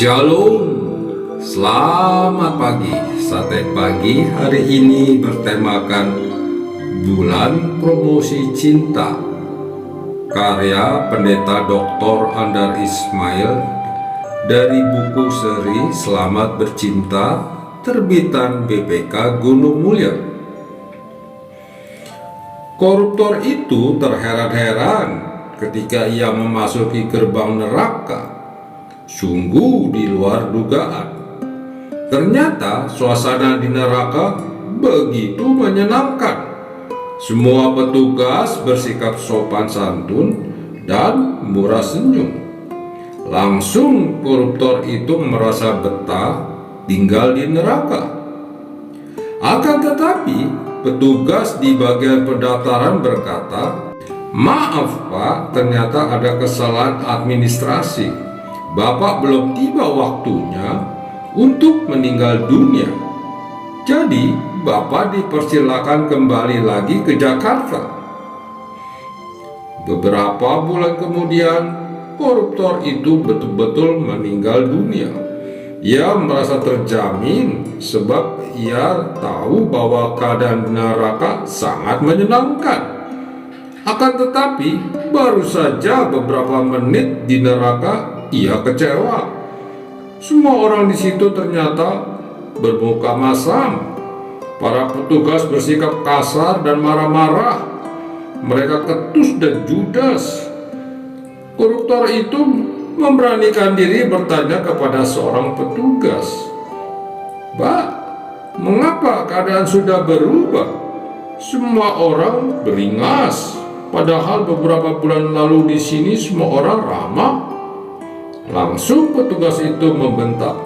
Shalom, selamat pagi. Sate pagi hari ini bertemakan Bulan Promosi Cinta, karya Pendeta Dr. Andar Ismail dari buku seri Selamat Bercinta, terbitan BPK Gunung Mulia. Koruptor itu terheran-heran ketika ia memasuki gerbang neraka. Sungguh di luar dugaan. Ternyata suasana di neraka begitu menyenangkan. Semua petugas bersikap sopan santun dan murah senyum. Langsung koruptor itu merasa betah tinggal di neraka. Akan tetapi petugas di bagian pendaftaran berkata, "Maaf Pak, ternyata ada kesalahan administrasi. Bapak belum tiba waktunya untuk meninggal dunia. Jadi Bapak dipersilakan kembali lagi ke Jakarta." Beberapa bulan kemudian, koruptor itu betul-betul meninggal dunia. Ia merasa terjamin sebab ia tahu bahwa keadaan neraka sangat menyenangkan. Akan tetapi, baru saja beberapa menit di neraka, ia kecewa. Semua orang di situ ternyata bermuka masam. Para petugas bersikap kasar dan marah-marah. Mereka ketus dan judes. Koruptor itu memberanikan diri bertanya kepada seorang petugas, "Pak, mengapa keadaan sudah berubah? Semua orang beringas. Padahal beberapa bulan lalu di sini semua orang ramah." Langsung petugas itu membentak,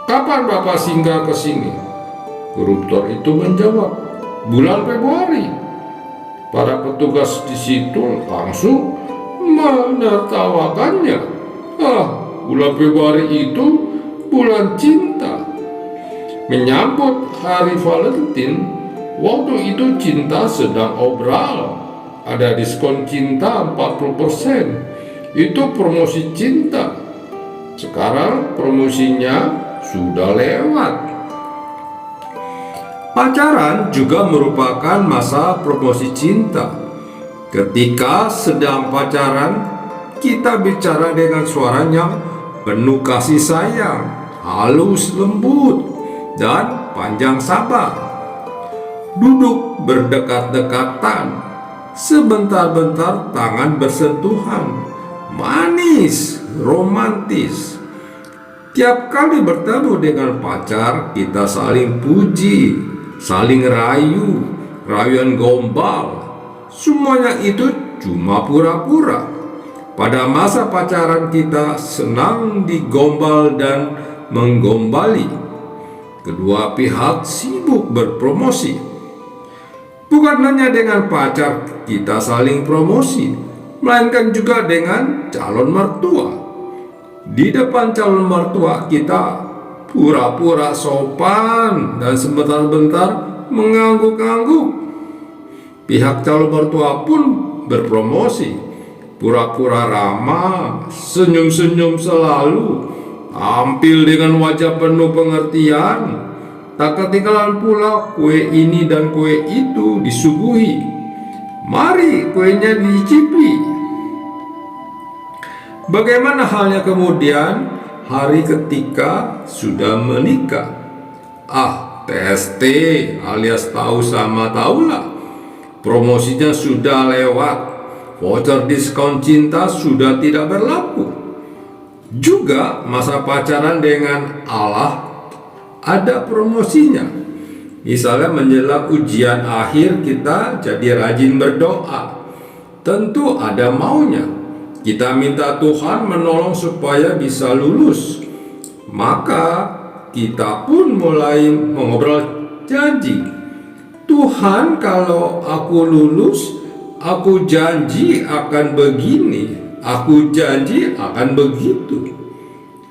"Kapan Bapak singgah ke sini?" Koruptor itu menjawab, "Bulan Februari." Para petugas di situ langsung menertawakannya. Bulan Februari itu bulan cinta. Menyambut hari Valentine, waktu itu cinta sedang obral. Ada diskon cinta 40%. Itu promosi cinta. Sekarang promosinya sudah lewat. Pacaran juga merupakan masa promosi cinta. Ketika sedang pacaran, kita bicara dengan suara yang penuh kasih sayang, halus lembut, dan panjang sabar. Duduk berdekat-dekatan, sebentar-bentar tangan bersentuhan, manis, romantis. Tiap kali bertemu dengan pacar, kita saling puji, saling rayu, rayuan gombal. Semuanya itu cuma pura-pura. Pada masa pacaran kita senang digombal dan menggombali. Kedua pihak sibuk berpromosi. Bukan hanya dengan pacar kita saling promosi, melainkan juga dengan calon mertua. Di depan calon mertua kita pura-pura sopan dan sebentar-bentar mengangguk-angguk. Pihak calon mertua pun berpromosi, pura-pura ramah, senyum-senyum selalu, tampil dengan wajah penuh pengertian. Tak ketinggalan pula kue ini dan kue itu disuguhi. Mari kuenya dicicipi. Bagaimana halnya kemudian hari ketika sudah menikah? TST alias tahu sama tahulah. Promosinya sudah lewat. Voucher diskon cinta sudah tidak berlaku. Juga masa pacaran dengan Allah ada promosinya. Misalnya menjelang ujian akhir kita jadi rajin berdoa. Tentu ada maunya. Kita minta Tuhan menolong supaya bisa lulus. Maka kita pun mulai mengobrol janji. "Tuhan, kalau aku lulus, aku janji akan begini. Aku janji akan begitu."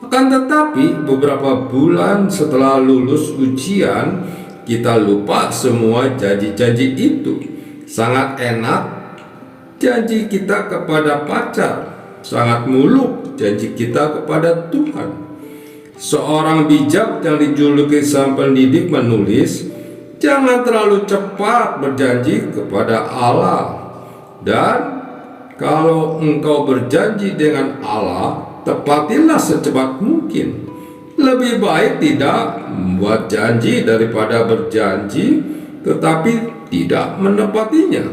Akan tetapi beberapa bulan setelah lulus ujian, kita lupa semua janji-janji itu. Sangat enak janji kita kepada pacar, sangat muluk janji kita kepada Tuhan. Seorang bijak yang dijuluki sang pendidik menulis, jangan terlalu cepat berjanji kepada Allah. Dan kalau engkau berjanji dengan Allah, tepatilah secepat mungkin. Lebih baik tidak membuat janji daripada berjanji tetapi tidak menepatinya.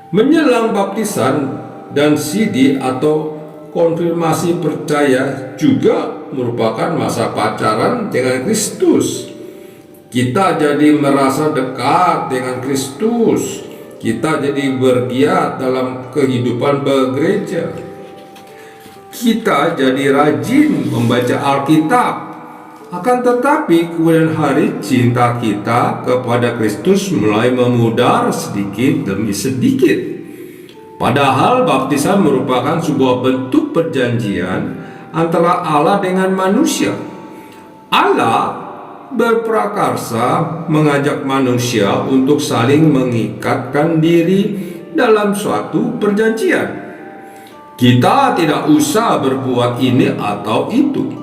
Menjelang baptisan dan sidi atau konfirmasi percaya juga merupakan masa pacaran dengan Kristus. Kita jadi merasa dekat dengan Kristus. Kita jadi bergiat dalam kehidupan bergereja. Kita jadi rajin membaca Alkitab. Akan tetapi kemudian hari cinta kita kepada Kristus mulai memudar sedikit demi sedikit. Padahal baptisan merupakan sebuah bentuk perjanjian antara Allah dengan manusia. Allah berprakarsa mengajak manusia untuk saling mengikatkan diri dalam suatu perjanjian. Kita tidak usah berbuat ini atau itu,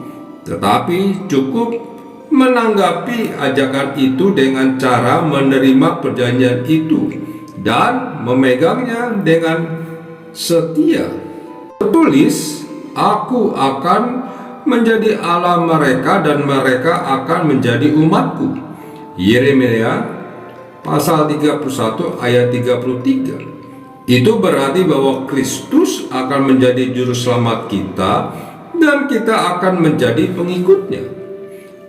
tetapi cukup menanggapi ajakan itu dengan cara menerima perjanjian itu dan memegangnya dengan setia. Tertulis, aku akan menjadi Allah mereka dan mereka akan menjadi umatku. Yeremia pasal 31 ayat 33. Itu berarti bahwa Kristus akan menjadi juru selamat kita dan kita akan menjadi pengikutnya.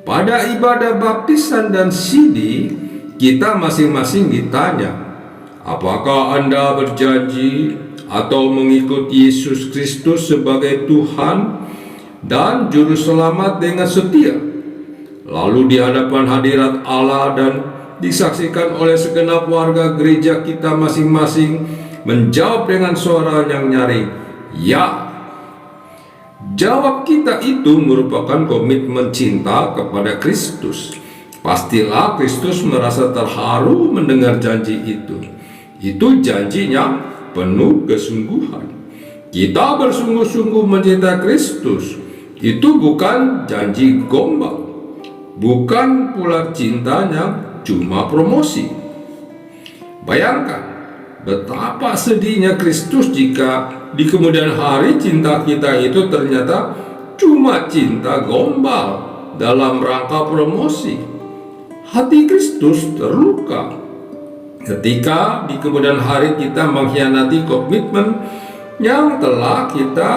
Pada ibadah baptisan dan sidi, kita masing-masing ditanya, apakah Anda berjanji atau mengikut Yesus Kristus sebagai Tuhan dan juru selamat dengan setia? Lalu di hadapan hadirat Allah dan disaksikan oleh segenap warga gereja kita masing-masing menjawab dengan suara yang nyaring, ya. Jawab kita itu merupakan komitmen cinta kepada Kristus. Pastilah Kristus merasa terharu mendengar janji itu. Itu janji yang penuh kesungguhan. Kita bersungguh-sungguh mencintai Kristus. Itu bukan janji gombal, bukan pula cinta yang cuma promosi. Bayangkan betapa sedihnya Kristus jika di kemudian hari cinta kita itu ternyata cuma cinta gombal dalam rangka promosi. Hati Kristus terluka ketika di kemudian hari kita mengkhianati komitmen yang telah kita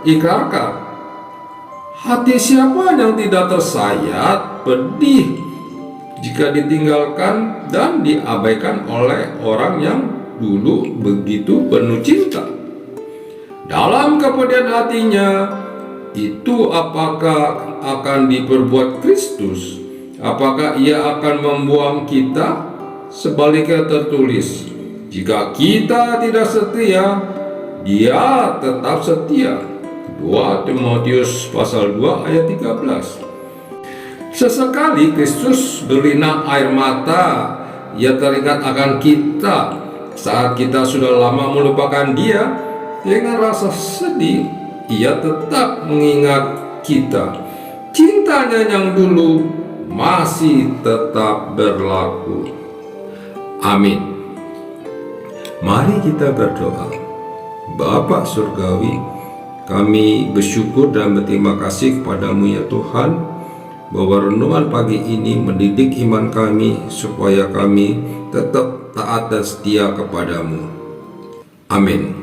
ikrarkan. Hati siapa yang tidak tersayat, pedih jika ditinggalkan dan diabaikan oleh orang yang dulu begitu penuh cinta? Dalam kepedihan hatinya itu, apakah akan diperbuat Kristus? Apakah ia akan membuang kita? Sebaliknya tertulis, jika kita tidak setia, dia tetap setia. 2 Timotius pasal 2 ayat 13. Sesekali Kristus berlinang air mata. Ia teringat akan kita saat kita sudah lama melupakan dia. Dengan rasa sedih, ia tetap mengingat kita. Cintanya yang dulu masih tetap berlaku. Amin. Mari kita berdoa. Bapa Surgawi, kami bersyukur dan berterima kasih kepadamu ya Tuhan, bahwa renungan pagi ini mendidik iman kami supaya kami tetap taat dan setia kepadamu. Amin.